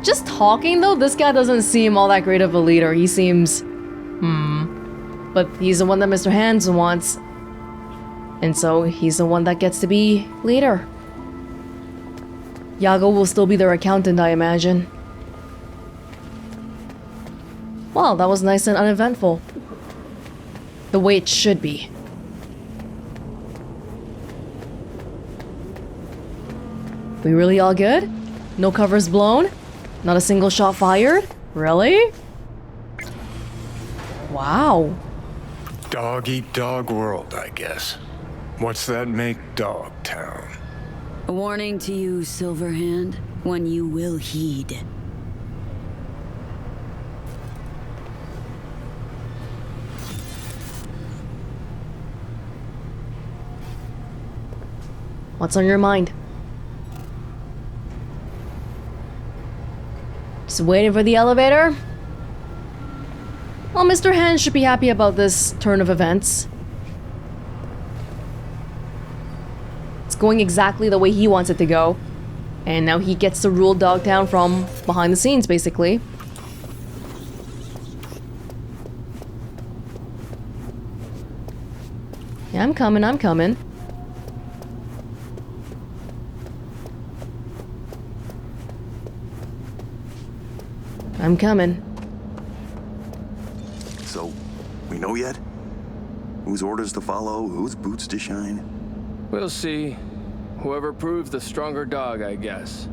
Speaker 1: Just talking though, this guy doesn't seem all that great of a leader. He seems... But he's the one that Mr. Hansen wants. And so he's the one that gets to be leader. Yago will still be their accountant, I imagine. Well, that was nice and uneventful. The way it should be. We really all good? No covers blown? Not a single shot fired? Really? Wow.
Speaker 20: Dog eat dog world, I guess. What's that make Dogtown?
Speaker 3: A warning to you, Silverhand, one you will heed.
Speaker 1: What's on your mind? Just waiting for the elevator? Well, Mr. Hansen should be happy about this turn of events. It's going exactly the way he wants it to go. And now he gets to rule Dogtown from behind the scenes, basically. Yeah, I'm coming, I'm coming. I'm coming.
Speaker 9: So, we know yet? Whose orders to follow, whose boots to shine?
Speaker 10: We'll see. Whoever proves the stronger dog, I guess.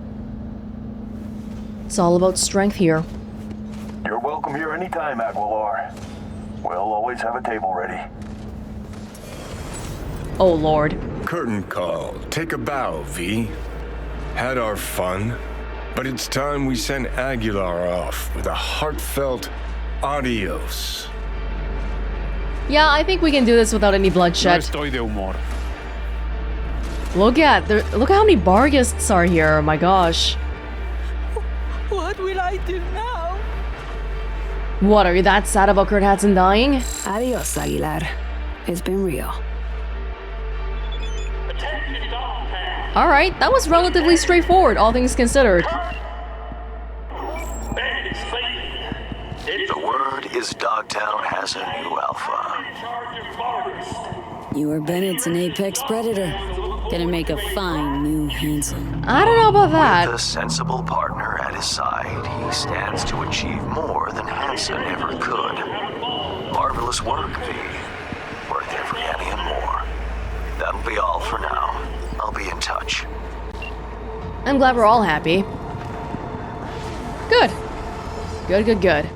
Speaker 1: It's all about strength here.
Speaker 22: You're welcome here anytime, Aguilar. We'll always have a table ready.
Speaker 1: Oh, Lord.
Speaker 20: Curtain call. Take a bow, V. Had our fun, but it's time we send Aguilar off with a heartfelt adios.
Speaker 1: Yeah, I think we can do this without any bloodshed. Look at how many Bargists are here. Oh my gosh.
Speaker 2: What will I do now?
Speaker 1: What, are you that sad about Kurt Hansen dying?
Speaker 16: Adios, Aguilar. It's been real.
Speaker 1: Alright, that was relatively straightforward, all things considered.
Speaker 7: The word is Dogtown has a new alpha.
Speaker 3: You are Bennett's an apex predator. Gonna make a fine new Hansen.
Speaker 1: I don't know about that.
Speaker 7: With a sensible partner at his side, he stands to achieve more than Hansen ever could. Marvelous work, V. Worth every penny and more. That'll be all for now. I'll be in touch.
Speaker 1: I'm glad we're all happy. Good. Good, good, good.